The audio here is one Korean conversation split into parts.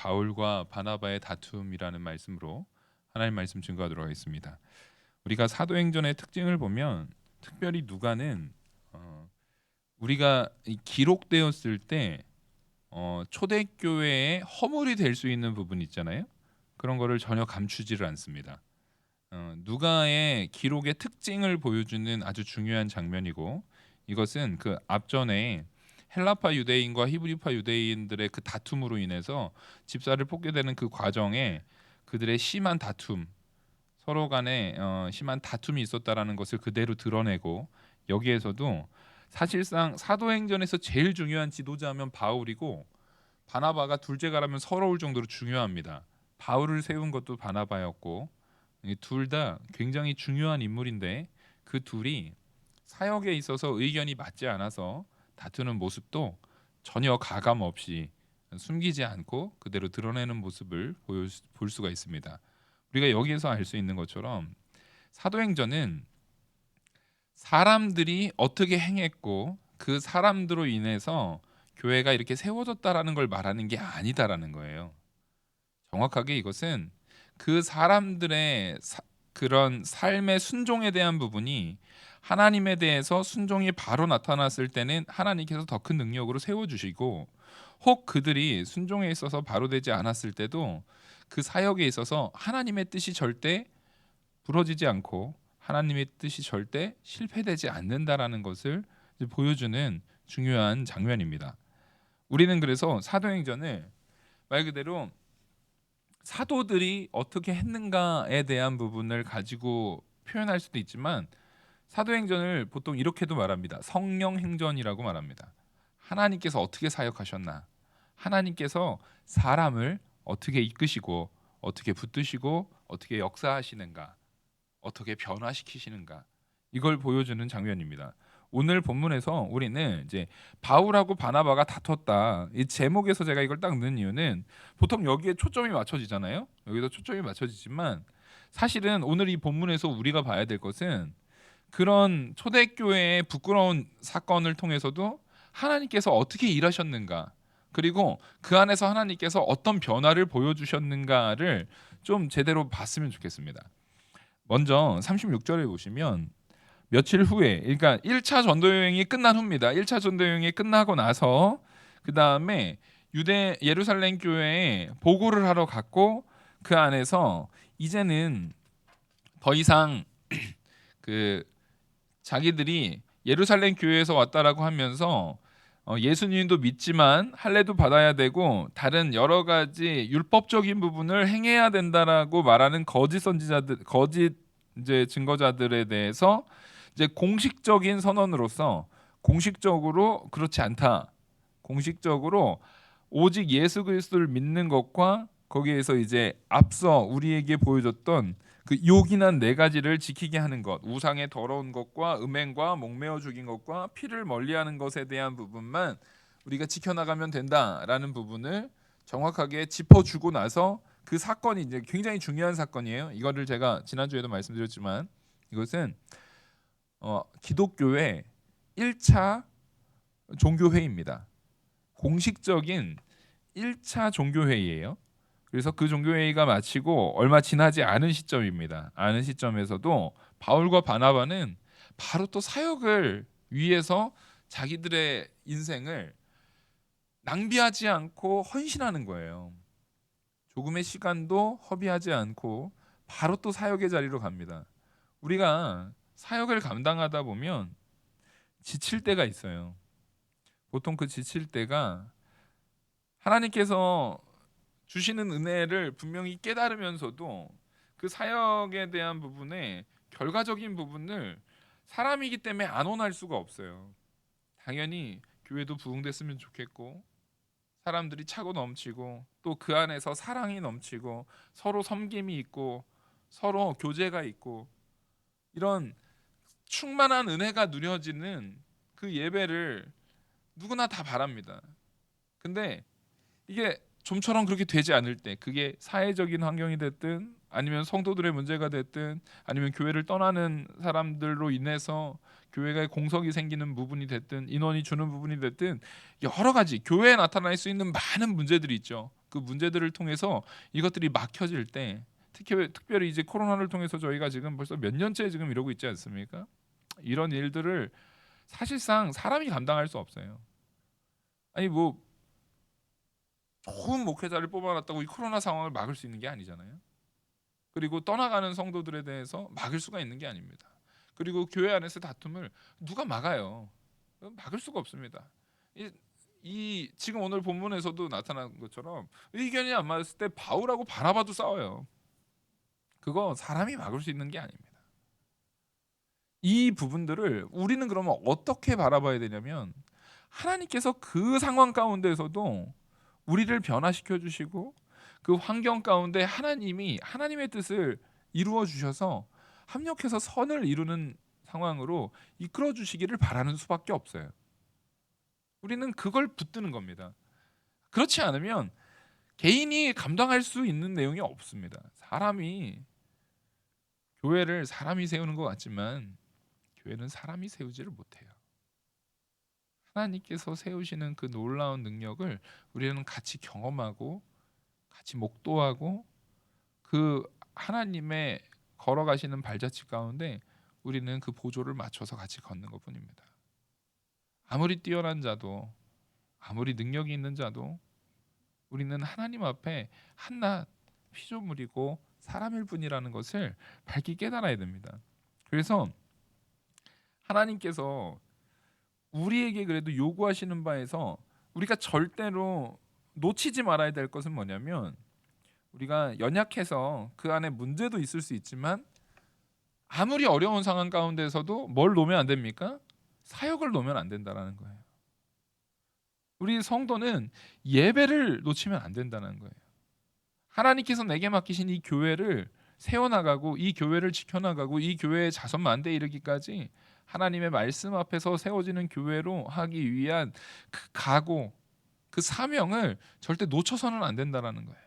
바울과 바나바의 다툼이라는 말씀으로 하나님 말씀 증거하도록 하겠습니다. 우리가 사도행전의 특징을 보면 특별히 누가는 우리가 기록되었을 때 초대교회의 허물이 될 수 있는 부분이 있잖아요. 그런 거를 전혀 감추지를 않습니다. 누가의 기록의 특징을 보여주는 아주 중요한 장면이고, 이것은 그 앞전에 헬라파 유대인과 히브리파 유대인들의 그 다툼으로 인해서 집사를 뽑게 되는 그 과정에 그들의 심한 다툼, 서로 간에 심한 다툼이 있었다라는 것을 그대로 드러내고, 여기에서도 사실상 사도행전에서 제일 중요한 지도자면 바울이고 바나바가 둘째가라면 서러울 정도로 중요합니다. 바울을 세운 것도 바나바였고, 둘 다 굉장히 중요한 인물인데 그 둘이 사역에 있어서 의견이 맞지 않아서 다투는 모습도 전혀 가감 없이 숨기지 않고 그대로 드러내는 모습을 볼 수가 있습니다. 우리가 여기에서 알 수 있는 것처럼 사도행전은 사람들이 어떻게 행했고 그 사람들로 인해서 교회가 이렇게 세워졌다라는 걸 말하는 게 아니다라는 거예요. 정확하게 이것은 그 사람들의 그런 삶의 순종에 대한 부분이 하나님에 대해서 순종이 바로 나타났을 때는 하나님께서 더 큰 능력으로 세워주시고, 혹 그들이 순종에 있어서 바로 되지 않았을 때도 그 사역에 있어서 하나님의 뜻이 절대 부러지지 않고 하나님의 뜻이 절대 실패되지 않는다라는 것을 보여주는 중요한 장면입니다. 우리는 그래서 사도행전을 말 그대로 사도들이 어떻게 했는가에 대한 부분을 가지고 표현할 수도 있지만, 사도행전을 보통 이렇게도 말합니다. 성령행전이라고 말합니다. 하나님께서 어떻게 사역하셨나, 하나님께서 사람을 어떻게 이끄시고 어떻게 붙드시고 어떻게 역사하시는가, 어떻게 변화시키시는가, 이걸 보여주는 장면입니다. 오늘 본문에서 우리는 이제 바울하고 바나바가 다퉜다, 이 제목에서 제가 이걸 딱 넣은 이유는 보통 여기에 초점이 맞춰지잖아요. 여기도 초점이 맞춰지지만 사실은 오늘 이 본문에서 우리가 봐야 될 것은 그런 초대교회의 부끄러운 사건을 통해서도 하나님께서 어떻게 일하셨는가, 그리고 그 안에서 하나님께서 어떤 변화를 보여주셨는가를 좀 제대로 봤으면 좋겠습니다. 먼저 36절에 보시면 며칠 후에, 그러니까 1차 전도 여행이 끝난 후입니다. 1차 전도 여행이 끝나고 나서 그 다음에 예루살렘 교회에 보고를 하러 갔고, 그 안에서 이제는 더 이상 그 자기들이 예루살렘 교회에서 왔다라고 하면서 예수님도 믿지만 할례도 받아야 되고 다른 여러 가지 율법적인 부분을 행해야 된다라고 말하는 거짓 선지자들, 거짓 이제 증거자들에 대해서 이제 공식적인 선언으로서, 공식적으로 그렇지 않다, 공식적으로 오직 예수 그리스도를 믿는 것과 거기에서 이제 앞서 우리에게 보여줬던 그 요긴한 네 가지를 지키게 하는 것, 우상의 더러운 것과 음행과 목매어 죽인 것과 피를 멀리하는 것에 대한 부분만 우리가 지켜나가면 된다라는 부분을 정확하게 짚어주고 나서, 그 사건이 이제 굉장히 중요한 사건이에요. 이거를 제가 지난주에도 말씀드렸지만 이것은 기독교의 1차 종교회의입니다. 공식적인 1차 종교회의예요. 그래서 그 종교회의가 마치고 얼마 지나지 않은 시점입니다. 않은 시점에서도 바울과 바나바는 바로 또 사역을 위해서 자기들의 인생을 낭비하지 않고 헌신하는 거예요. 조금의 시간도 허비하지 않고 바로 또 사역의 자리로 갑니다. 우리가 사역을 감당하다 보면 지칠 때가 있어요. 보통 그 지칠 때가 하나님께서 주시는 은혜를 분명히 깨달으면서도 그 사역에 대한 부분에 결과적인 부분을 사람이기 때문에 안 원할 수가 없어요. 당연히 교회도 부흥됐으면 좋겠고 사람들이 차고 넘치고 또 그 안에서 사랑이 넘치고 서로 섬김이 있고 서로 교제가 있고 이런 충만한 은혜가 누려지는 그 예배를 누구나 다 바랍니다. 근데 이게 좀처럼 그렇게 되지 않을 때, 그게 사회적인 환경이 됐든 아니면 성도들의 문제가 됐든 아니면 교회를 떠나는 사람들로 인해서 교회가 공석이 생기는 부분이 됐든 인원이 주는 부분이 됐든 여러 가지 교회에 나타날 수 있는 많은 문제들이 있죠. 그 그 문제들을 통해서 이것들이 막혀질 때, 특별히 이제 코로나를 통해서 저희가 지금 벌써 몇 년째 지금 이러고 있지 않습니까? 이런 일들을 사실상 사람이 감당할 수 없어요. 아니 뭐 좋은 목회자를 뽑아놨다고 이 코로나 상황을 막을 수 있는 게 아니잖아요. 그리고 떠나가는 성도들에 대해서 막을 수가 있는 게 아닙니다. 그리고 교회 안에서 다툼을 누가 막아요? 막을 수가 없습니다. 이 지금 오늘 본문에서도 나타난 것처럼 의견이 안 맞았을 때 바울하고 바나바도 싸워요. 그거 사람이 막을 수 있는 게 아닙니다. 이 부분들을 우리는 그러면 어떻게 바라봐야 되냐면, 하나님께서 그 상황 가운데에서도 우리를 변화시켜 주시고 그 환경 가운데 하나님이 하나님의 뜻을 이루어 주셔서 합력해서 선을 이루는 상황으로 이끌어 주시기를 바라는 수밖에 없어요. 우리는 그걸 붙드는 겁니다. 그렇지 않으면 개인이 감당할 수 있는 내용이 없습니다. 교회를 사람이 세우는 것 같지만 교회는 사람이 세우지를 못해요. 하나님께서 세우시는 그 놀라운 능력을 우리는 같이 경험하고 같이 목도하고 그 하나님의 걸어가시는 발자취 가운데 우리는 그 보조를 맞춰서 같이 걷는 것뿐입니다. 아무리 뛰어난 자도 아무리 능력이 있는 자도 우리는 하나님 앞에 한낱 피조물이고 사람일 뿐이라는 것을 밝히 깨달아야 됩니다. 그래서 하나님께서 우리에게 그래도 요구하시는 바에서 우리가 절대로 놓치지 말아야 될 것은 뭐냐면, 우리가 연약해서 그 안에 문제도 있을 수 있지만 아무리 어려운 상황 가운데서도 뭘 놓으면 안 됩니까? 사역을 놓으면 안 된다는 거예요. 우리 성도는 예배를 놓치면 안 된다는 거예요. 하나님께서 내게 맡기신 이 교회를 세워나가고 이 교회를 지켜나가고 이 교회의 자선 만대에 이르기까지 하나님의 말씀 앞에서 세워지는 교회로 하기 위한 그 각오, 그 사명을 절대 놓쳐서는 안 된다는 거예요.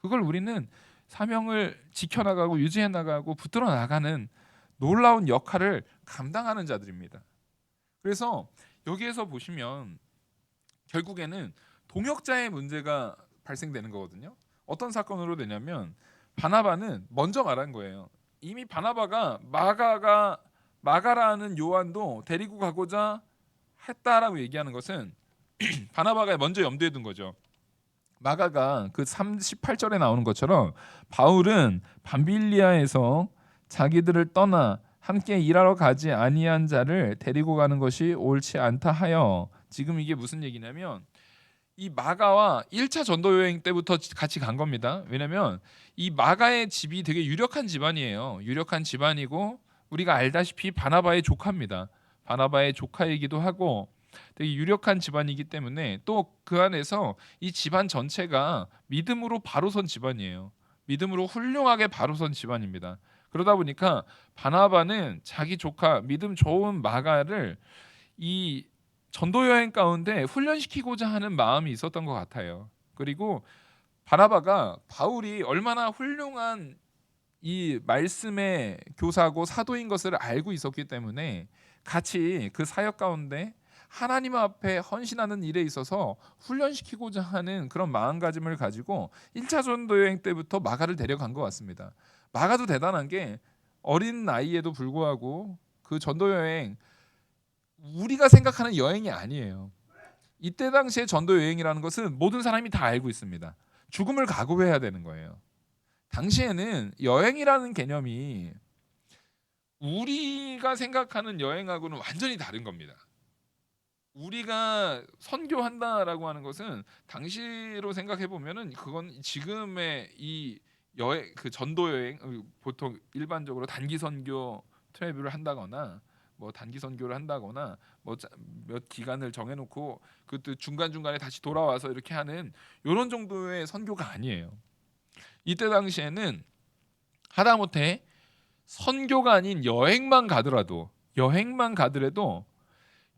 그걸 우리는 사명을 지켜나가고 유지해나가고 붙들어 나가는 놀라운 역할을 감당하는 자들입니다. 그래서 여기에서 보시면 결국에는 동역자의 문제가 발생되는 거거든요. 어떤 사건으로 되냐면, 바나바는 먼저 말한 거예요. 이미 바나바가 마가라는 요한도 데리고 가고자 했다라고 얘기하는 것은 바나바가 먼저 염두에 둔 거죠. 마가가 그 18절에 나오는 것처럼 바울은 밤빌리아에서 자기들을 떠나 함께 일하러 가지 아니한 자를 데리고 가는 것이 옳지 않다 하여, 지금 이게 무슨 얘기냐면 이 마가와 1차 전도 여행 때부터 같이 간 겁니다. 왜냐면 이 마가의 집이 되게 유력한 집안이에요. 유력한 집안이고 우리가 알다시피 바나바의 조카입니다. 바나바의 조카이기도 하고 되게 유력한 집안이기 때문에 또 그 안에서 이 집안 전체가 믿음으로 바로 선 집안이에요. 믿음으로 훌륭하게 바로 선 집안입니다. 그러다 보니까 바나바는 자기 조카 믿음 좋은 마가를 이 전도 여행 가운데 훈련시키고자 하는 마음이 있었던 것 같아요. 그리고 바나바가 바울이 얼마나 훌륭한 이 말씀의 교사고 사도인 것을 알고 있었기 때문에 같이 그 사역 가운데 하나님 앞에 헌신하는 일에 있어서 훈련시키고자 하는 그런 마음가짐을 가지고 1차 전도 여행 때부터 마가를 데려간 것 같습니다. 마가도 대단한 게 어린 나이에도 불구하고 그 전도 여행, 우리가 생각하는 여행이 아니에요. 이때 당시에 전도 여행이라는 것은 모든 사람이 다 알고 있습니다. 죽음을 각오해야 되는 거예요. 당시에는 여행이라는 개념이 우리가 생각하는 여행하고는 완전히 다른 겁니다. 우리가 선교한다라고 하는 것은 당시로 생각해 보면은 그건 지금의 이 여행, 그 전도 여행, 보통 일반적으로 단기 선교 트래블을 한다거나 뭐 단기 선교를 한다거나 뭐 몇 기간을 정해놓고 그것도 중간 중간에 다시 돌아와서 이렇게 하는 이런 정도의 선교가 아니에요. 이때 당시에는 하다못해 선교가 아닌 여행만 가더라도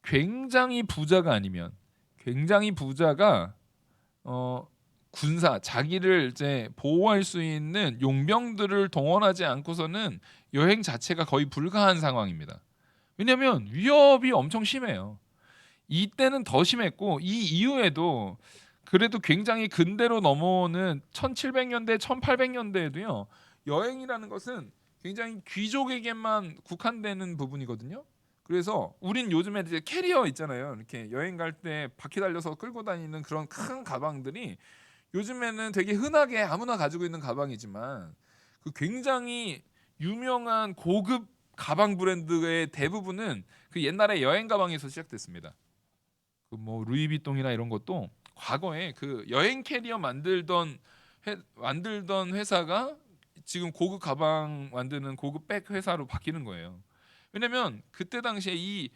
굉장히 부자가 아니면, 굉장히 부자가 군사, 자기를 이제 보호할 수 있는 용병들을 동원하지 않고서는 여행 자체가 거의 불가한 상황입니다. 왜냐하면 위협이 엄청 심해요. 이때는 더 심했고 이 이후에도 그래도 굉장히 근대로 넘어오는 1700년대, 1800년대에도요. 여행이라는 것은 굉장히 귀족에게만 국한되는 부분이거든요. 그래서 우린 요즘에 이제 캐리어 있잖아요. 이렇게 여행 갈 때 바퀴 달려서 끌고 다니는 그런 큰 가방들이 요즘에는 되게 흔하게 아무나 가지고 있는 가방이지만 그 굉장히 유명한 고급 가방 브랜드의 대부분은 그 옛날에 여행 가방에서 시작됐습니다. 그 뭐 루이비통이나 이런 것도 과거에 그 여행 캐리어 만들던 회사가 지금 고급 가방 만드는 고급 백 회사로 바뀌는 거예요. 왜냐면 그때 당시에 이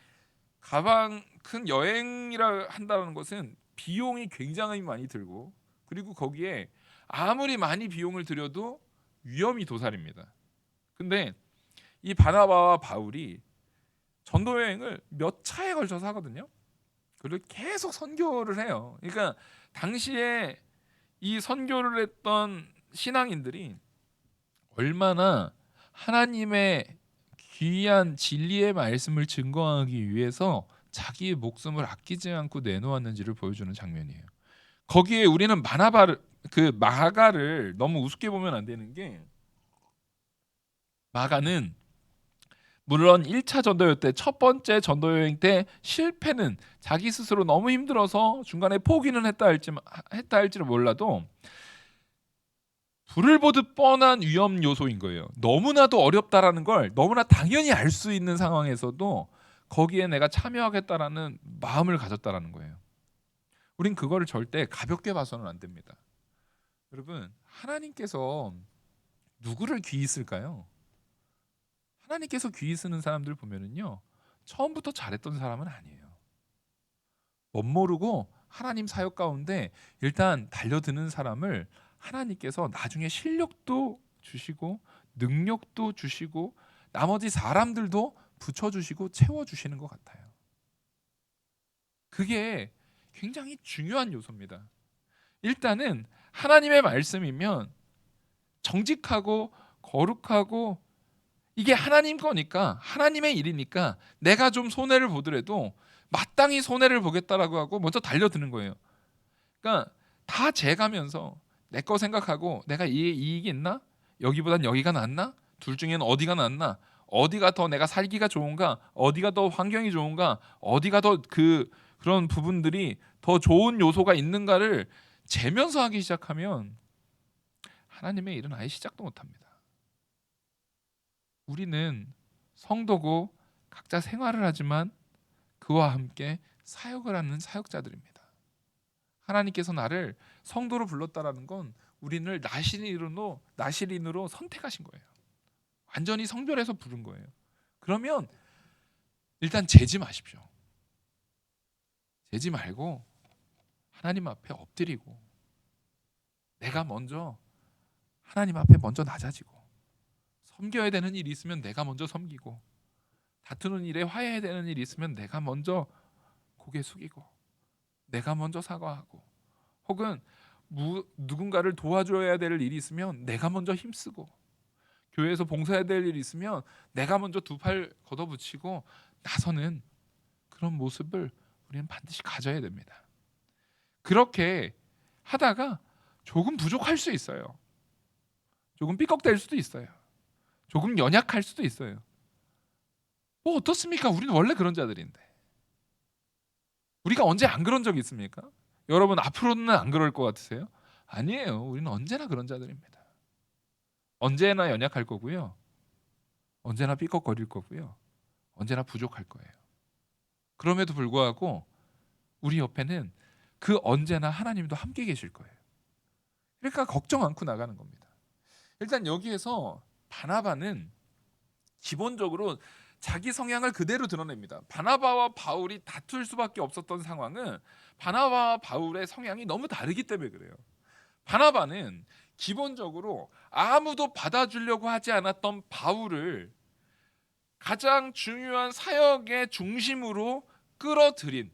가방 큰 여행이라 한다는 것은 비용이 굉장히 많이 들고 그리고 거기에 아무리 많이 비용을 들여도 위험이 도살입니다. 근데 이 바나바와 바울이 전도 여행을 몇 차에 걸쳐서 하거든요. 그리고 계속 선교를 해요. 그러니까 당시에 이 선교를 했던 신앙인들이 얼마나 하나님의 귀한 진리의 말씀을 증거하기 위해서 자기의 목숨을 아끼지 않고 내놓았는지를 보여주는 장면이에요. 거기에 우리는 마가를 너무 우습게 보면 안 되는 게 마가는 물론 1차 전도여 때 첫 번째 전도 여행 때 실패는 자기 스스로 너무 힘들어서 중간에 포기는 했다 할지는 몰라도 불을 보듯 뻔한 위험 요소인 거예요. 너무나도 어렵다라는 걸 너무나 당연히 알 수 있는 상황에서도 거기에 내가 참여하겠다라는 마음을 가졌다라는 거예요. 우린 그거를 절대 가볍게 봐서는 안 됩니다. 여러분, 하나님께서 누구를 귀히 쓸까요? 하나님께서 귀히 쓰는 사람들 보면은요. 처음부터 잘했던 사람은 아니에요. 멋모르고 하나님 사역 가운데 일단 달려드는 사람을 하나님께서 나중에 실력도 주시고 능력도 주시고 나머지 사람들도 붙여주시고 채워주시는 것 같아요. 그게 굉장히 중요한 요소입니다. 일단은 하나님의 말씀이면 정직하고 거룩하고 이게 하나님 거니까 하나님의 일이니까 내가 좀 손해를 보더라도 마땅히 손해를 보겠다라고 하고 먼저 달려드는 거예요. 그러니까 다 재가면서 내 거 생각하고 내가 이익이 있나? 여기보단 여기가 낫나? 둘 중에는 어디가 낫나? 어디가 더 내가 살기가 좋은가? 어디가 더 환경이 좋은가? 어디가 더 그런 부분들이 더 좋은 요소가 있는가를 재면서 하기 시작하면 하나님의 일은 아예 시작도 못합니다. 우리는 성도고 각자 생활을 하지만 그와 함께 사역을 하는 사역자들입니다. 하나님께서 나를 성도로 불렀다라는 건 우리를 나실인으로 선택하신 거예요. 완전히 성별해서 부른 거예요. 그러면 일단 재지 마십시오. 재지 말고 하나님 앞에 엎드리고 내가 먼저 하나님 앞에 먼저 낮아지고 섬겨야 되는 일이 있으면 내가 먼저 섬기고 다투는 일에 화해해야 되는 일이 있으면 내가 먼저 고개 숙이고 내가 먼저 사과하고 혹은 누군가를 도와줘야 될 일이 있으면 내가 먼저 힘쓰고 교회에서 봉사해야 될 일이 있으면 내가 먼저 두 팔 걷어붙이고 나서는 그런 모습을 우리는 반드시 가져야 됩니다. 그렇게 하다가 조금 부족할 수 있어요. 조금 삐걱댈 수도 있어요. 조금 연약할 수도 있어요. 뭐 어떻습니까? 우리는 원래 그런 자들인데. 우리가 언제 안 그런 적이 있습니까? 여러분 앞으로는 안 그럴 것 같으세요? 아니에요. 우리는 언제나 그런 자들입니다. 언제나 연약할 거고요. 언제나 삐걱거릴 거고요. 언제나 부족할 거예요. 그럼에도 불구하고 우리 옆에는 그 언제나 하나님도 함께 계실 거예요. 그러니까 걱정 않고 나가는 겁니다. 일단 여기에서 바나바는 기본적으로 자기 성향을 그대로 드러냅니다. 바나바와 바울이 다툴 수밖에 없었던 상황은 바나바와 바울의 성향이 너무 다르기 때문에 그래요. 바나바는 기본적으로 아무도 받아주려고 하지 않았던 바울을 가장 중요한 사역의 중심으로 끌어들인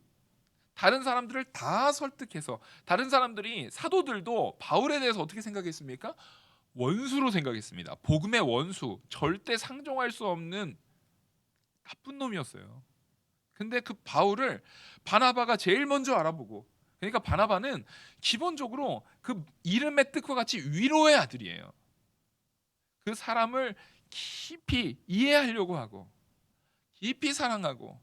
다른 사람들을 다 설득해서 다른 사람들이 사도들도 바울에 대해서 어떻게 생각했습니까? 원수로 생각했습니다. 복음의 원수, 절대 상종할 수 없는 나쁜 놈이었어요. 근데 그 바울을 바나바가 제일 먼저 알아보고 그러니까 바나바는 기본적으로 그 이름의 뜻과 같이 위로의 아들이에요. 그 사람을 깊이 이해하려고 하고 깊이 사랑하고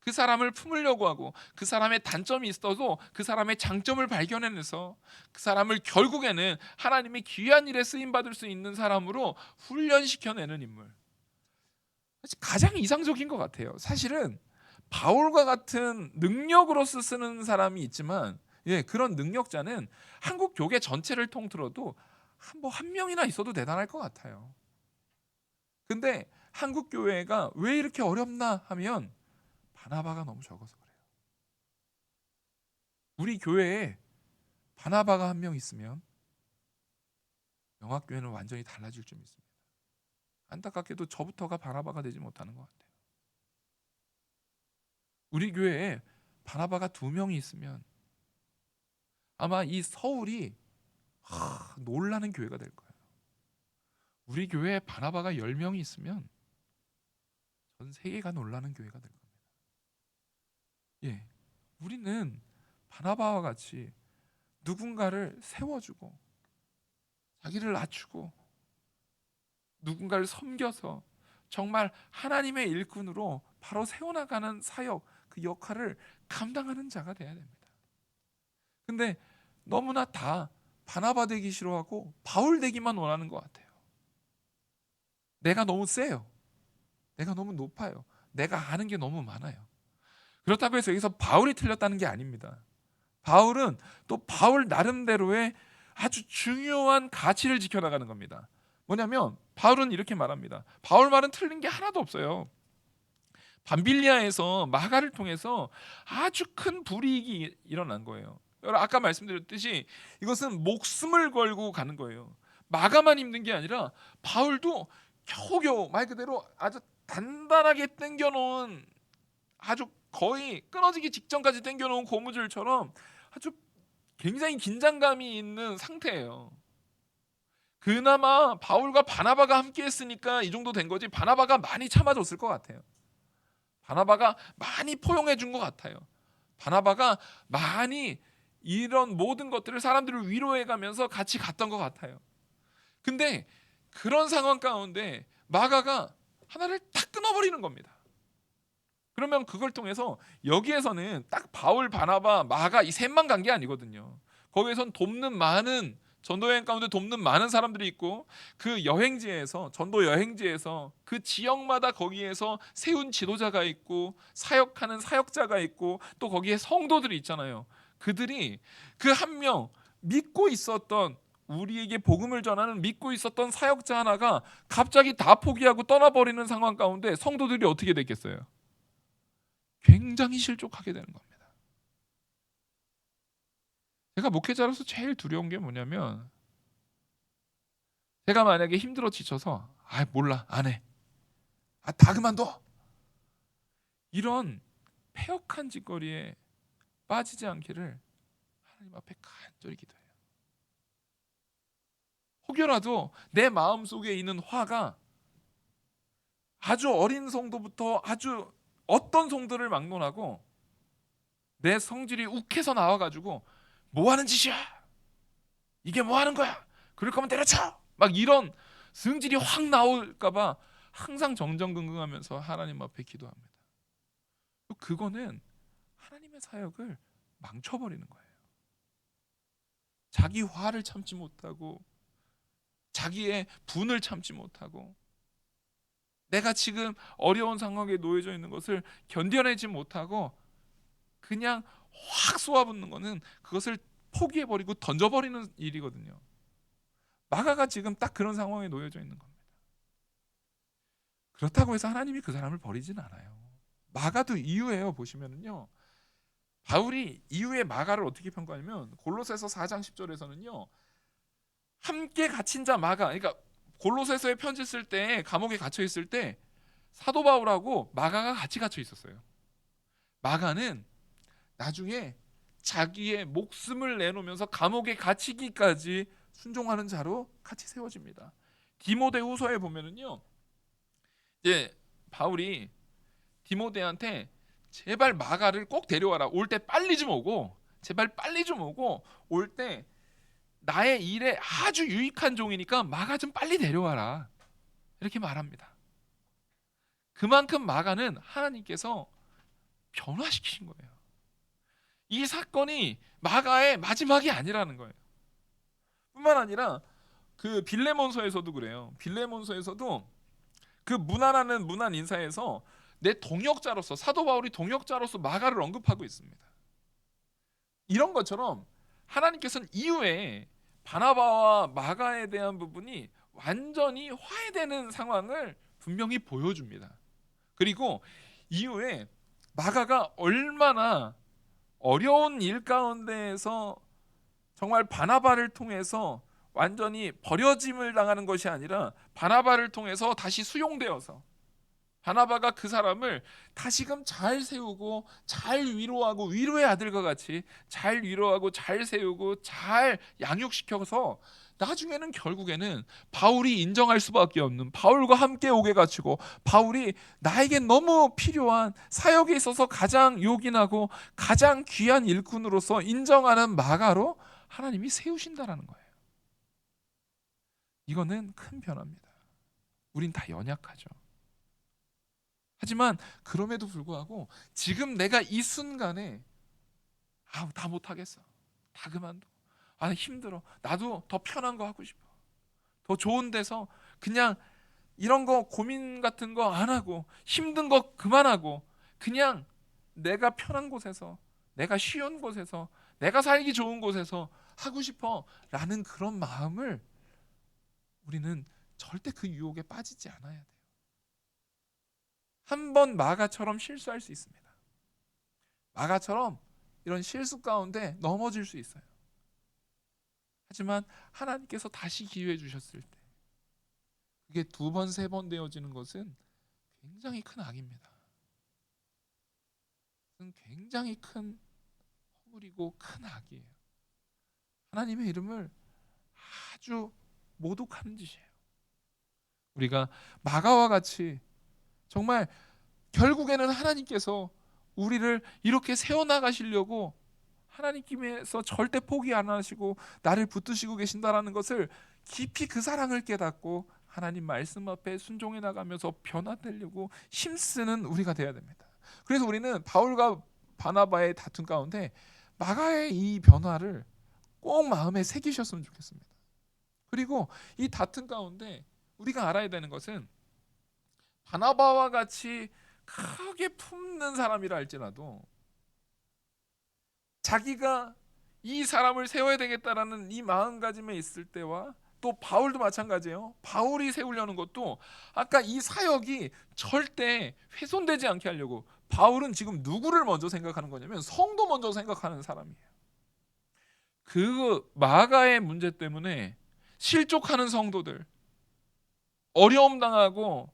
그 사람을 품으려고 하고 그 사람의 단점이 있어도 그 사람의 장점을 발견해내서 그 사람을 결국에는 하나님의 귀한 일에 쓰임받을 수 있는 사람으로 훈련시켜내는 인물. 가장 이상적인 것 같아요. 사실은 바울과 같은 능력으로서 쓰는 사람이 있지만 그런 능력자는 한국 교회 전체를 통틀어도 한 명이나 있어도 대단할 것 같아요. 근데 한국 교회가 왜 이렇게 어렵나 하면 바나바가 너무 적어서 그래요. 우리 교회에 바나바가 한 명 있으면 영학교회는 완전히 달라질 줄 믿습니다. 안타깝게도 저부터가 바나바가 되지 못하는 것 같아요. 우리 교회에 바나바가 2명이 있으면 아마 이 서울이 놀라는 교회가 될 거예요. 우리 교회에 바나바가 10명이 있으면 전 세계가 놀라는 교회가 될 겁니다. 우리는 바나바와 같이 누군가를 세워주고 자기를 낮추고 누군가를 섬겨서 정말 하나님의 일꾼으로 바로 세워나가는 사역, 그 역할을 감당하는 자가 돼야 됩니다. 근데 너무나 다 바나바 되기 싫어하고 바울 되기만 원하는 것 같아요. 내가 너무 세요. 내가 너무 높아요. 내가 아는 게 너무 많아요. 그렇다고 해서 여기서 바울이 틀렸다는 게 아닙니다. 바울은 또 바울 나름대로의 아주 중요한 가치를 지켜나가는 겁니다. 뭐냐면 바울은 이렇게 말합니다. 바울 말은 틀린 게 하나도 없어요. 밤빌리아에서 마가를 통해서 아주 큰 불이익이 일어난 거예요. 아까 말씀드렸듯이 이것은 목숨을 걸고 가는 거예요. 마가만 힘든 게 아니라 바울도 겨우겨우 말 그대로 아주 단단하게 당겨놓은 아주 거의 끊어지기 직전까지 당겨놓은 고무줄처럼 아주 굉장히 긴장감이 있는 상태예요. 그나마 바울과 바나바가 함께 했으니까 이 정도 된 거지 바나바가 많이 참아줬을 것 같아요. 바나바가 많이 포용해 준 것 같아요. 바나바가 많이 이런 모든 것들을 사람들을 위로해 가면서 같이 갔던 것 같아요. 근데 그런 상황 가운데 마가가 하나를 탁 끊어버리는 겁니다. 그러면 그걸 통해서 여기에서는 딱 바울, 바나바, 마가 이 셋만 간 게 아니거든요. 거기에선 돕는 많은 전도 여행 가운데 돕는 많은 사람들이 있고 그 여행지에서 전도 여행지에서 그 지역마다 거기에서 세운 지도자가 있고 사역하는 사역자가 있고 또 거기에 성도들이 있잖아요. 그들이 그 한 명 믿고 있었던 우리에게 복음을 전하는 믿고 있었던 사역자 하나가 갑자기 다 포기하고 떠나버리는 상황 가운데 성도들이 어떻게 됐겠어요? 굉장히 실족하게 되는 겁니다. 제가 목회자로서 제일 두려운 게 뭐냐면 제가 만약에 힘들어 지쳐서 몰라 안 해. 다 그만둬. 이런 패역한 짓거리에 빠지지 않기를 하나님 앞에 간절히 기도해요. 혹여라도 내 마음속에 있는 화가 아주 어린 성도부터 아주 어떤 성도를 막론하고 내 성질이 욱해서 나와가지고 뭐 하는 짓이야? 이게 뭐 하는 거야? 그럴 거면 때려쳐! 막 이런 성질이 확 나올까봐 항상 정정긍긍하면서 하나님 앞에 기도합니다. 그거는 하나님의 사역을 망쳐버리는 거예요. 자기 화를 참지 못하고 자기의 분을 참지 못하고 내가 지금 어려운 상황에 놓여져 있는 것을 견뎌내지 못하고 그냥 확 쏘아붙는 거는 그것을 포기해버리고 던져버리는 일이거든요. 마가가 지금 딱 그런 상황에 놓여져 있는 겁니다. 그렇다고 해서 하나님이 그 사람을 버리진 않아요. 마가도 이유예요. 보시면은요, 바울이 이후에 마가를 어떻게 평가하냐면 골로새서 4장 10절에서는요 함께 갇힌 자 마가, 그러니까 골로새서에 편지 쓸 때 감옥에 갇혀 있을 때 사도 바울하고 마가가 같이 갇혀 있었어요. 마가는 나중에 자기의 목숨을 내놓으면서 감옥에 갇히기까지 순종하는 자로 같이 세워집니다. 디모데후서에 보면은요, 이제 바울이 디모데한테 제발 마가를 꼭 데려와라. 올 때 빨리 좀 오고 제발 빨리 좀 오고, 올 때 나의 일에 아주 유익한 종이니까 마가 좀 빨리 내려와라, 이렇게 말합니다. 그만큼 마가는 하나님께서 변화시키신 거예요. 이 사건이 마가의 마지막이 아니라는 거예요. 뿐만 아니라 그 빌레몬서에서도 그래요. 빌레몬서에서도 그 문안하는 문안 인사에서 내 동역자로서, 사도 바울이 동역자로서 마가를 언급하고 있습니다. 이런 것처럼 하나님께서는 이후에 바나바와 마가에 대한 부분이 완전히 화해되는 상황을 분명히 보여줍니다. 그리고 이후에 마가가 얼마나 어려운 일 가운데에서 정말 바나바를 통해서 완전히 버려짐을 당하는 것이 아니라 바나바를 통해서 다시 수용되어서 바나바가 그 사람을 다시금 잘 세우고 잘 위로하고, 위로의 아들과 같이 잘 위로하고 잘 세우고 잘 양육시켜서 나중에는 결국에는 바울이 인정할 수밖에 없는, 바울과 함께 오게 갖추고 바울이 나에게 너무 필요한, 사역에 있어서 가장 요긴하고 가장 귀한 일꾼으로서 인정하는 마가로 하나님이 세우신다라는 거예요. 이거는 큰 변화입니다. 우린 다 연약하죠. 하지만 그럼에도 불구하고 지금 내가 이 순간에 다 못하겠어, 다 그만둬, 힘들어, 나도 더 편한 거 하고 싶어, 더 좋은 데서 그냥 이런 거 고민 같은 거 안 하고 힘든 거 그만하고 그냥 내가 편한 곳에서, 내가 쉬운 곳에서, 내가 살기 좋은 곳에서 하고 싶어 라는 그런 마음을 우리는 절대 그 유혹에 빠지지 않아야 돼요. 한번 마가처럼 실수할 수 있습니다. 마가처럼 이런 실수 가운데 넘어질 수 있어요. 하지만 하나님께서 다시 기회 주셨을 때 그게 2번, 3번 되어지는 것은 굉장히 큰 악입니다. 굉장히 큰 허물이고 큰 악이에요. 하나님의 이름을 아주 모독하는 짓이에요. 우리가 마가와 같이 정말 결국에는 하나님께서 우리를 이렇게 세워나가시려고 하나님께서 절대 포기 안 하시고 나를 붙드시고 계신다라는 것을 깊이 그 사랑을 깨닫고 하나님 말씀 앞에 순종해 나가면서 변화되려고 힘쓰는 우리가 되어야 됩니다. 그래서 우리는 바울과 바나바의 다툼 가운데 마가의 이 변화를 꼭 마음에 새기셨으면 좋겠습니다. 그리고 이 다툼 가운데 우리가 알아야 되는 것은 바나바와 같이 크게 품는 사람이라 할지라도 자기가 이 사람을 세워야 되겠다라는 이 마음가짐에 있을 때와, 또 바울도 마찬가지예요. 바울이 세우려는 것도 아까 이 사역이 절대 훼손되지 않게 하려고, 바울은 지금 누구를 먼저 생각하는 거냐면 성도 먼저 생각하는 사람이에요. 그 마가의 문제 때문에 실족하는 성도들, 어려움 당하고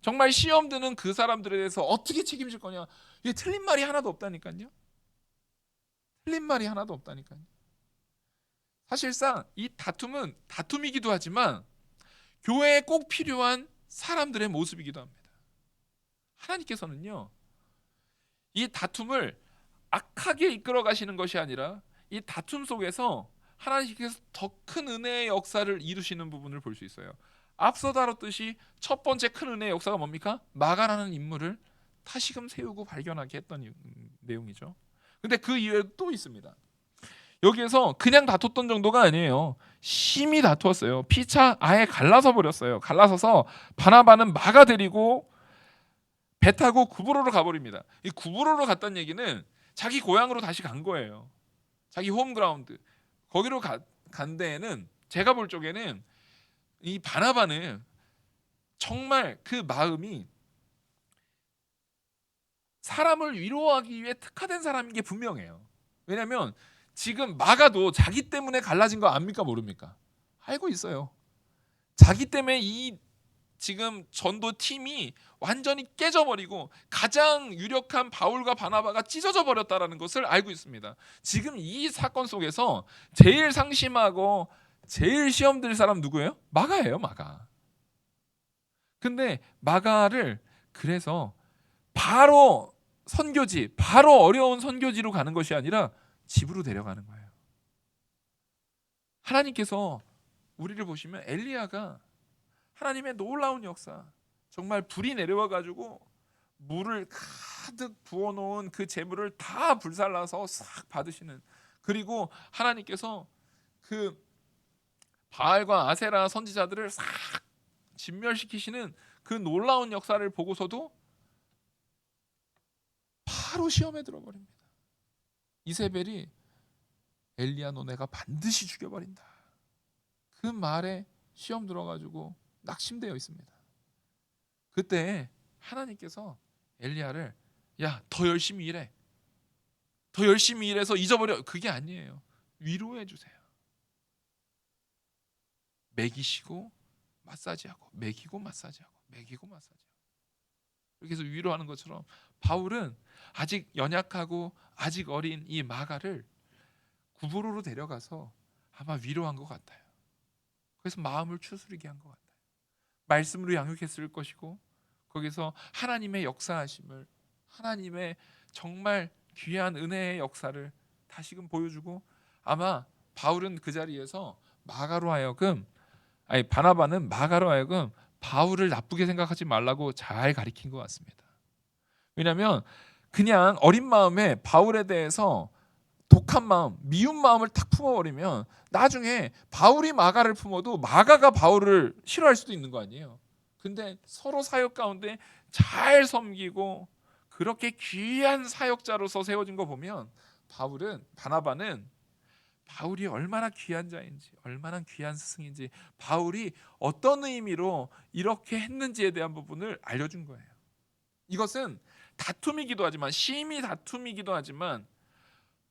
정말 시험 드는 그 사람들에 대해서 어떻게 책임질 거냐, 이게 틀린 말이 하나도 없다니까요. 틀린 말이 하나도 없다니까요. 사실상 이 다툼은 다툼이기도 하지만 교회에 꼭 필요한 사람들의 모습이기도 합니다. 하나님께서는요, 이 다툼을 악하게 이끌어 가시는 것이 아니라 이 다툼 속에서 하나님께서 더 큰 은혜의 역사를 이루시는 부분을 볼 수 있어요. 앞서 다뤘듯이 첫 번째 큰 은혜의 역사가 뭡니까? 마가라는 인물을 다시금 세우고 발견하게 했던 내용이죠. 근데 그 이외에도 또 있습니다. 여기에서 그냥 다퉜던 정도가 아니에요. 심히 다투었어요. 피차 아예 갈라서 버렸어요. 갈라서서 바나바는 마가 데리고 배 타고 구브로로 가버립니다. 이 구브로로 갔다는 얘기는 자기 고향으로 다시 간 거예요. 자기 홈그라운드. 거기로 간 데에는, 제가 볼 적에는 이 바나바는 정말 그 마음이 사람을 위로하기 위해 특화된 사람인 게 분명해요. 왜냐하면 지금 마가도 자기 때문에 갈라진 거 압니까 모릅니까? 알고 있어요. 자기 때문에 이 지금 전도 팀이 완전히 깨져버리고 가장 유력한 바울과 바나바가 찢어져 버렸다라는 것을 알고 있습니다. 지금 이 사건 속에서 제일 상심하고 제일 시험 들 사람 누구예요? 마가예요, 마가. 근데 마가를 그래서 바로 선교지, 바로 어려운 선교지로 가는 것이 아니라 집으로 데려가는 거예요. 하나님께서 우리를 보시면 엘리야가 하나님의 놀라운 역사, 정말 불이 내려와 가지고 물을 가득 부어놓은 그 재물을 다 불살라서 싹 받으시는, 그리고 하나님께서 그 바알과 아세라 선지자들을 싹 진멸시키시는 그 놀라운 역사를 보고서도 바로 시험에 들어버립니다. 이세벨이 엘리야 너 내가 반드시 죽여버린다, 그 말에 시험 들어가지고 낙심되어 있습니다. 그때 하나님께서 엘리야를 야 더 열심히 일해, 더 열심히 일해서 잊어버려, 그게 아니에요. 위로해 주세요. 먹이시고 마사지하고, 먹이고 마사지하고, 먹이고 마사지하고, 이렇게 해서 위로하는 것처럼 바울은 아직 연약하고 아직 어린 이 마가를 구브로로 데려가서 아마 위로한 것 같아요. 그래서 마음을 추스리게 한 것 같아요. 말씀으로 양육했을 것이고, 거기서 하나님의 역사하심을, 하나님의 정말 귀한 은혜의 역사를 다시금 보여주고, 아마 바울은 그 자리에서 마가로 하여금, 아니 바나바는 마가로 하여금 바울을 나쁘게 생각하지 말라고 잘 가르친 것 같습니다. 왜냐하면 그냥 어린 마음에 바울에 대해서 독한 마음, 미운 마음을 탁 품어버리면 나중에 바울이 마가를 품어도 마가가 바울을 싫어할 수도 있는 거 아니에요. 근데 서로 사역 가운데 잘 섬기고 그렇게 귀한 사역자로서 세워진 거 보면 바나바는 바울이 얼마나 귀한 자인지, 얼마나 귀한 스승인지, 바울이 어떤 의미로 이렇게 했는지에 대한 부분을 알려준 거예요. 이것은 다툼이기도 하지만, 심히 다툼이기도 하지만,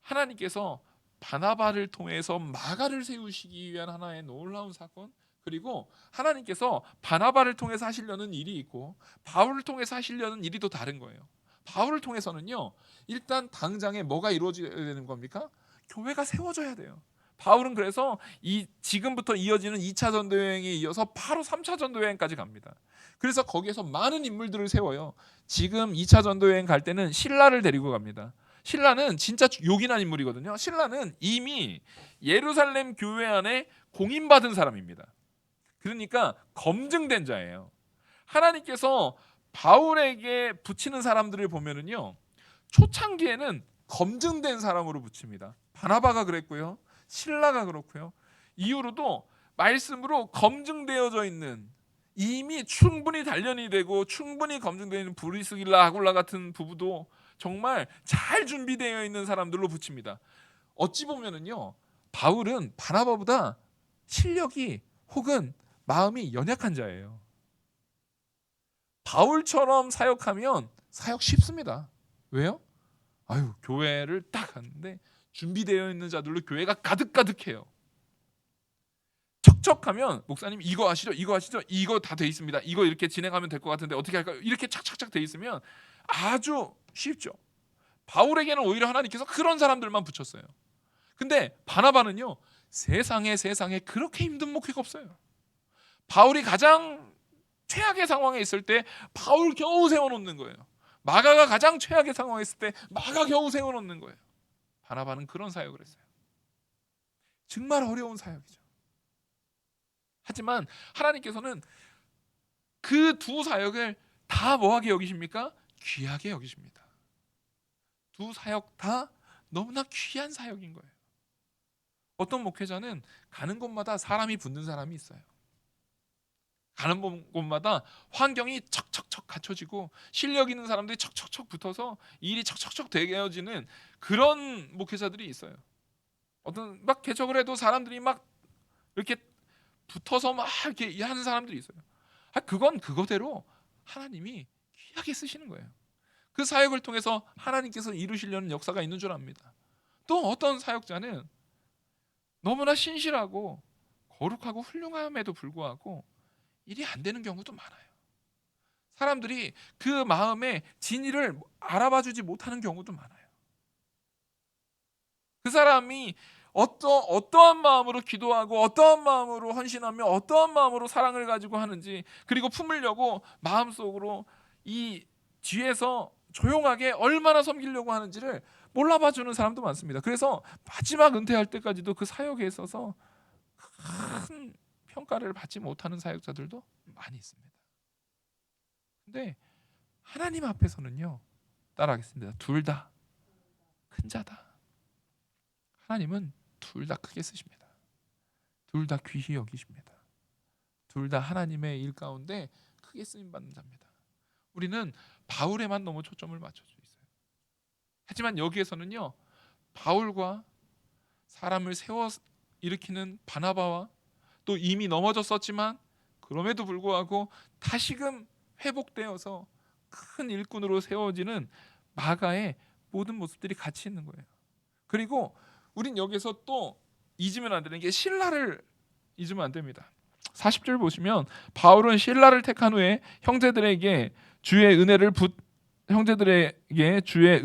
하나님께서 바나바를 통해서 마가를 세우시기 위한 하나의 놀라운 사건, 그리고 하나님께서 바나바를 통해서 하시려는 일이 있고 바울을 통해서 하시려는 일이 또 다른 거예요. 바울을 통해서는요, 일단 당장에 뭐가 이루어져야 되는 겁니까? 교회가 세워져야 돼요. 바울은 그래서 지금부터 이어지는 2차 전도 여행에 이어서 바로 3차 전도 여행까지 갑니다. 그래서 거기에서 많은 인물들을 세워요. 지금 2차 전도 여행 갈 때는 실라를 데리고 갑니다. 실라는 진짜 요긴한 인물이거든요. 실라는 이미 예루살렘 교회 안에 공인받은 사람입니다. 그러니까 검증된 자예요. 하나님께서 바울에게 붙이는 사람들을 보면은요, 초창기에는 검증된 사람으로 붙입니다. 바나바가 그랬고요, 실라가 그렇고요. 이후로도 말씀으로 검증되어져 있는, 이미 충분히 단련이 되고 충분히 검증되어 있는 브리스길라 아굴라 같은 부부도 정말 잘 준비되어 있는 사람들로 붙입니다. 어찌 보면은요, 바울은 바나바보다 실력이 혹은 마음이 연약한 자예요. 바울처럼 사역하면 사역 쉽습니다. 왜요? 교회를 딱 갔는데 준비되어 있는 자들로 교회가 가득가득해요. 척척하면 목사님 이거 아시죠? 이거 아시죠? 이거 다 돼 있습니다. 이거 이렇게 진행하면 될 것 같은데 어떻게 할까요? 이렇게 착착착 돼 있으면 아주 쉽죠. 바울에게는 오히려 하나님께서 그런 사람들만 붙였어요. 근데 바나바는요, 세상에 그렇게 힘든 목회가 없어요. 바울이 가장 최악의 상황에 있을 때 바울 겨우 세워놓는 거예요. 마가가 가장 최악의 상황에 있을 때 마가 겨우 세워놓는 거예요. 바나바는 그런 사역을 했어요. 정말 어려운 사역이죠. 하지만 하나님께서는 그 두 사역을 다 뭐하게 여기십니까? 귀하게 여기십니다. 두 사역 다 너무나 귀한 사역인 거예요. 어떤 목회자는 가는 곳마다 사람이 붙는 사람이 있어요. 가는 곳마다 환경이 척척척 갖춰지고 실력 있는 사람들이 척척척 붙어서 일이 척척척 되어지는 그런 목회자들이 있어요. 어떤 막 개척을 해도 사람들이 막 이렇게 붙어서 막 이렇게 하는 사람들이 있어요. 그건 그거대로 하나님이 귀하게 쓰시는 거예요. 그 사역을 통해서 하나님께서 이루시려는 역사가 있는 줄 압니다. 또 어떤 사역자는 너무나 신실하고 거룩하고 훌륭함에도 불구하고 일이 안 되는 경우도 많아요. 사람들이 그 마음의 진의를 알아봐주지 못하는 경우도 많아요. 그 사람이 어떠한 마음으로 기도하고 어떠한 마음으로 헌신하며 어떠한 마음으로 사랑을 가지고 하는지, 그리고 품으려고 마음속으로 이 뒤에서 조용하게 얼마나 섬기려고 하는지를 몰라봐주는 사람도 많습니다. 그래서 마지막 은퇴할 때까지도 그 사역에 있어서 큰 평가를 받지 못하는 사역자들도 많이 있습니다. 근데 하나님 앞에서는요, 따라하겠습니다. 둘 다 큰 자다. 하나님은 둘 다 크게 쓰십니다. 둘 다 귀히 여기십니다. 둘 다 하나님의 일 가운데 크게 쓰임 받는 자입니다. 우리는 바울에만 너무 초점을 맞춰져 있어요. 하지만 여기에서는요, 바울과 사람을 세워 일으키는 바나바와 또 이미 넘어졌었지만 그럼에도 불구하고 다시금 회복되어서 큰 일꾼으로 세워지는 마가의 모든 모습들이 같이 있는 거예요. 그리고 우린 여기서 또 잊으면 안 되는 게 신라를 잊으면 안 됩니다. 40절 보시면 바울은 신라를 택한 후에 형제들에게 주의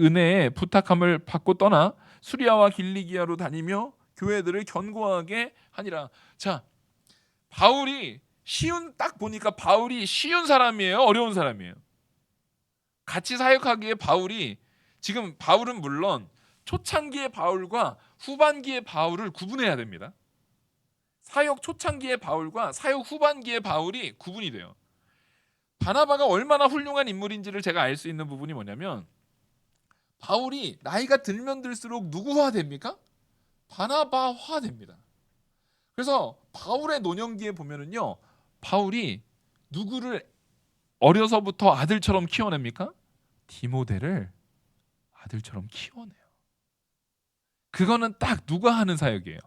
은혜에 부탁함을 받고 떠나 수리아와 길리기아로 다니며 교회들을 견고하게 하니라. 자, 바울이 딱 보니까 바울이 쉬운 사람이에요, 어려운 사람이에요? 같이 사역하기에 지금 바울은 물론 초창기의 바울과 후반기의 바울을 구분해야 됩니다. 사역 초창기의 바울과 사역 후반기의 바울이 구분이 돼요. 바나바가 얼마나 훌륭한 인물인지를 제가 알 수 있는 부분이 뭐냐면, 바울이 나이가 들면 들수록 누구화 됩니까? 바나바화 됩니다. 그래서 바울의 노년기에 보면은요, 바울이 누구를 어려서부터 아들처럼 키워냅니까? 디모데를 아들처럼 키워내요. 그거는 딱 누가 하는 사역이에요?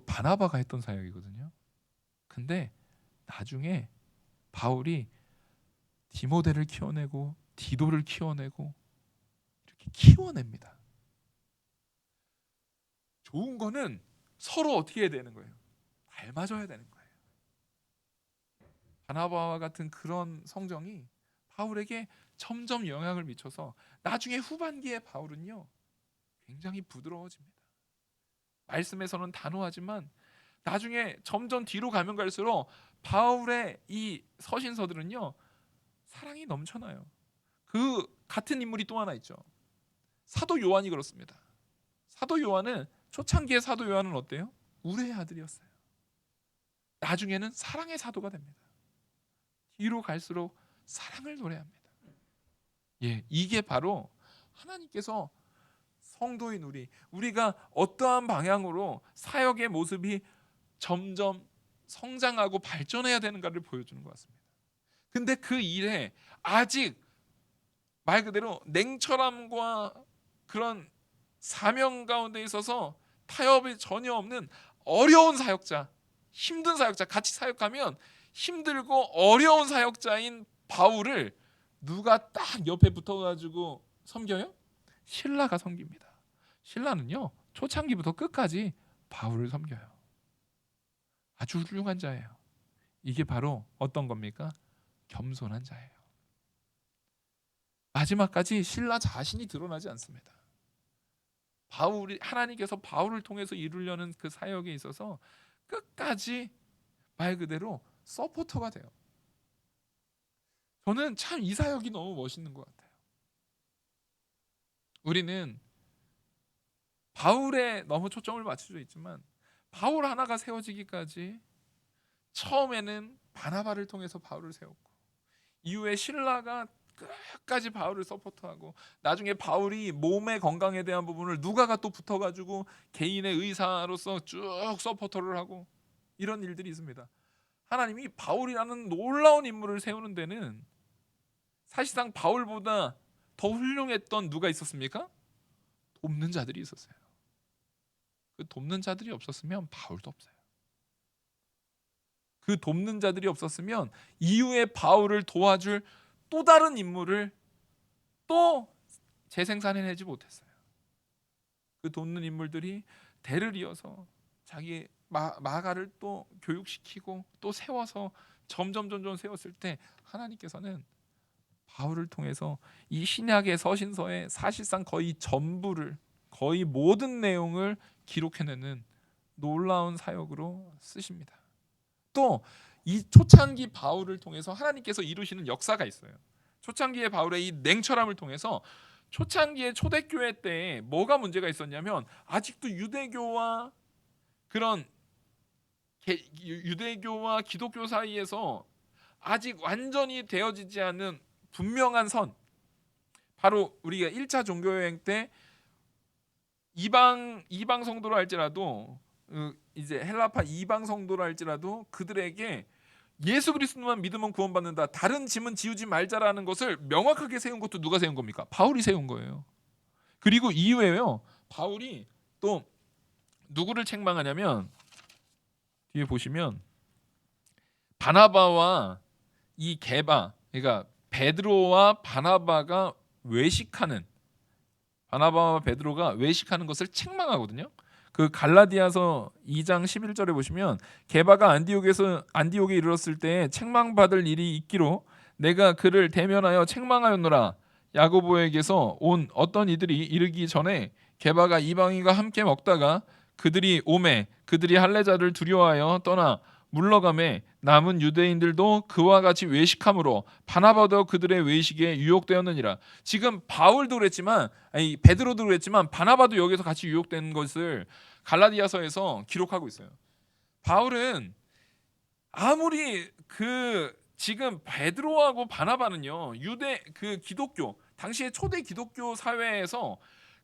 바나바가 했던 사역이거든요. 근데 나중에 바울이 디모데를 키워내고 디도를 키워내고 이렇게 키워냅니다. 좋은 거는 서로 어떻게 해야 되는 거예요? 닮아줘야 되는 거예요. 바나바와 같은 그런 성정이 바울에게 점점 영향을 미쳐서 나중에 후반기에 바울은요, 굉장히 부드러워집니다. 말씀에서는 단호하지만 나중에 점점 뒤로 가면 갈수록 바울의 이 서신서들은요, 사랑이 넘쳐나요. 그 같은 인물이 또 하나 있죠. 사도 요한이 그렇습니다. 사도 요한은 초창기의 사도 요한은 어때요? 우레의 아들이었어요. 나중에는 사랑의 사도가 됩니다. 뒤로 갈수록 사랑을 노래합니다. 예, 이게 바로 하나님께서 성도인 우리가 어떠한 방향으로 사역의 모습이 점점 성장하고 발전해야 되는가를 보여주는 것 같습니다. 근데 그 일에 아직 말 그대로 냉철함과 그런 사명 가운데 있어서 타협이 전혀 없는 어려운 사역자, 힘든 사역자, 같이 사역하면 힘들고 어려운 사역자인 바울을 누가 딱 옆에 붙어가지고 섬겨요? 신라가 섬깁니다. 신라는요, 초창기부터 끝까지 바울을 섬겨요. 아주 훌륭한 자예요. 이게 바로 어떤 겁니까? 겸손한 자예요. 마지막까지 신라 자신이 드러나지 않습니다. 하나님께서 바울을 통해서 이루려는 그 사역에 있어서 끝까지 말 그대로 서포터가 돼요. 저는 참 이 사역이 너무 멋있는 것 같아요. 우리는 바울에 너무 초점을 맞춰져 있지만 바울 하나가 세워지기까지 처음에는 바나바를 통해서 바울을 세웠고, 이후에 신라가 끝까지 바울을 서포트하고, 나중에 바울이 몸의 건강에 대한 부분을 누가가 또 붙어가지고 개인의 의사로서 쭉 서포터를 하고, 이런 일들이 있습니다. 하나님이 바울이라는 놀라운 인물을 세우는 데는 사실상 바울보다 더 훌륭했던 누가 있었습니까? 돕는 자들이 있었어요. 그 돕는 자들이 없었으면 바울도 없어요. 그 돕는 자들이 없었으면 이후에 바울을 도와줄 또 다른 인물을 또 재생산해내지 못했어요. 그 돕는 인물들이 대를 이어서 자기 마가를 또 교육시키고 또 세워서 점점 세웠을 때 하나님께서는 바울을 통해서 이 신약의 서신서의 사실상 거의 전부를, 거의 모든 내용을 기록해내는 놀라운 사역으로 쓰십니다. 또 이 초창기 바울을 통해서 하나님께서 이루시는 역사가 있어요. 초창기의 바울의 이 냉철함을 통해서 초창기의 초대교회 때 뭐가 문제가 있었냐면 아직도 유대교와 그런 유대교와 기독교 사이에서 아직 완전히 되어지지 않은 분명한 선, 바로 우리가 1차 종교여행 때 이방 성도로 할지라도 이제 헬라파 이방 성도로 할지라도 그들에게 예수 그리스도만 믿으면 구원받는다, 다른 짐은 지우지 말자라는 것을 명확하게 세운 것도 누가 세운 겁니까? 바울이 세운 거예요. 그리고 이후에요, 바울이 또 누구를 책망하냐면 뒤에 보시면 바나바와 이 게바, 그러니까 베드로와 바나바가 외식하는, 바나바와 베드로가 외식하는 것을 책망하거든요. 그 갈라디아서 2장 11절에 보시면 게바가 안디옥에 이르렀을 때 책망받을 일이 있기로 내가 그를 대면하여 책망하였노라. 야고보에게서 온 어떤 이들이 이르기 전에 게바가 이방인과 함께 먹다가 그들이 오매 그들이 할례자를 두려워하여 떠나 물러가매 남은 유대인들도 그와 같이 외식함으로 바나바도 그들의 외식에 유혹되었느니라. 지금 바울도 그랬지만, 아니 베드로도 그랬지만 바나바도 여기서 같이 유혹된 것을 갈라디아서에서 기록하고 있어요. 바울은 아무리 지금 베드로하고 바나바는요, 유대 기독교 당시의 초대 기독교 사회에서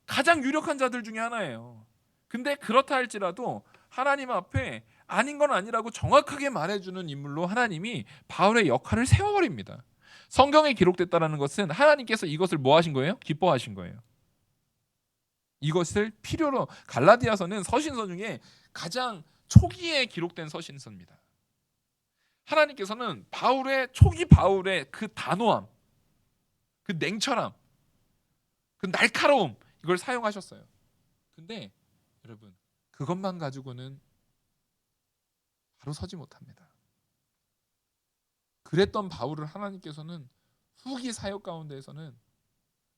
가장 유력한 자들 중에 하나예요. 근데 그렇다 할지라도 하나님 앞에 아닌 건 아니라고 정확하게 말해주는 인물로 하나님이 바울의 역할을 세워버립니다. 성경에 기록됐다는 것은 하나님께서 이것을 뭐 하신 거예요? 기뻐하신 거예요. 이것을 필요로, 갈라디아서는 서신서 중에 가장 초기에 기록된 서신서입니다. 하나님께서는 초기 바울의 그 단호함, 그 냉철함, 그 날카로움, 이걸 사용하셨어요. 근데 여러분, 그것만 가지고는 바로 서지 못합니다. 그랬던 바울을 하나님께서는 후기 사역 가운데에서는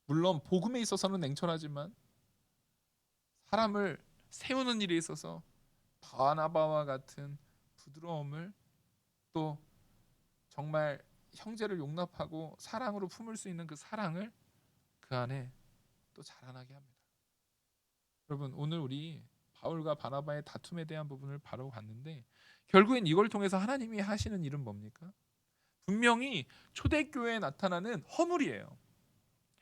물론 복음에 있어서는 냉철하지만 사람을 세우는 일에 있어서 바나바와 같은 부드러움을, 또 정말 형제를 용납하고 사랑으로 품을 수 있는 그 사랑을 그 안에 또 자라나게 합니다. 여러분, 오늘 우리 바울과 바나바의 다툼에 대한 부분을 바로 봤는데 결국엔 이걸 통해서 하나님이 하시는 일은 뭡니까? 분명히 초대교회에 나타나는 허물이에요.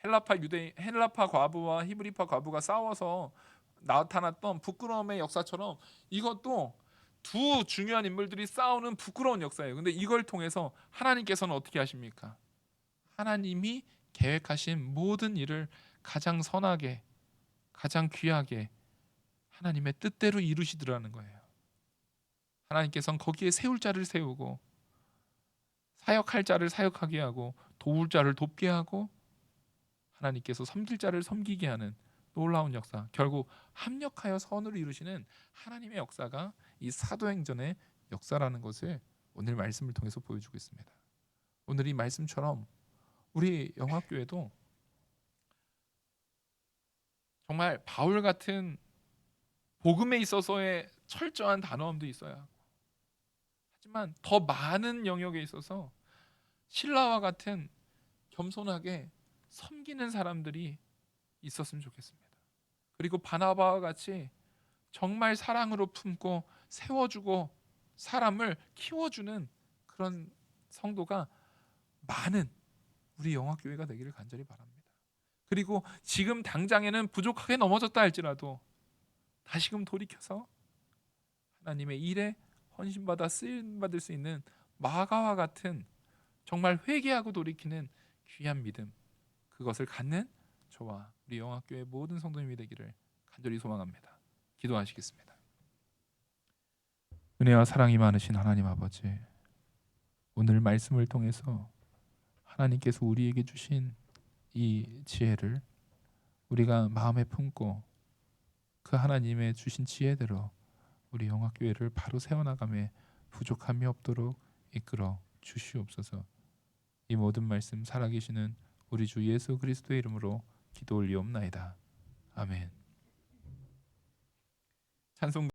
헬라파 과부와 히브리파 과부가 싸워서 나타났던 부끄러움의 역사처럼 이것도 두 중요한 인물들이 싸우는 부끄러운 역사예요. 근데 이걸 통해서 하나님께서는 어떻게 하십니까? 하나님이 계획하신 모든 일을 가장 선하게, 가장 귀하게 하나님의 뜻대로 이루시더라는 거예요. 하나님께서는 거기에 세울 자를 세우고 사역할 자를 사역하게 하고 도울 자를 돕게 하고 하나님께서 섬길 자를 섬기게 하는 놀라운 역사, 결국 합력하여 선을 이루시는 하나님의 역사가 이 사도행전의 역사라는 것을 오늘 말씀을 통해서 보여주고 있습니다. 오늘 이 말씀처럼 우리 영화교회도 정말 바울 같은 복음에 있어서의 철저한 단호함도 있어야 하고, 하지만 더 많은 영역에 있어서 신라와 같은 겸손하게 섬기는 사람들이 있었으면 좋겠습니다. 그리고 바나바와 같이 정말 사랑으로 품고 세워주고 사람을 키워주는 그런 성도가 많은 우리 영화교회가 되기를 간절히 바랍니다. 그리고 지금 당장에는 부족하게 넘어졌다 할지라도 다시금 돌이켜서 하나님의 일에 헌신받아 쓰임받을 수 있는 마가와 같은 정말 회개하고 돌이키는 귀한 믿음, 그것을 갖는 저와 우리 영화교회 모든 성도님이 되기를 간절히 소망합니다. 기도하시겠습니다. 은혜와 사랑이 많으신 하나님 아버지, 오늘 말씀을 통해서 하나님께서 우리에게 주신 이 지혜를 우리가 마음에 품고 그 하나님의 주신 지혜대로 우리 영화교회를 바로 세워나가며 부족함이 없도록 이끌어 주시옵소서. 이 모든 말씀 살아계시는 우리 주 예수 그리스도의 이름으로 기도 올리옵나이다. 아멘. 찬송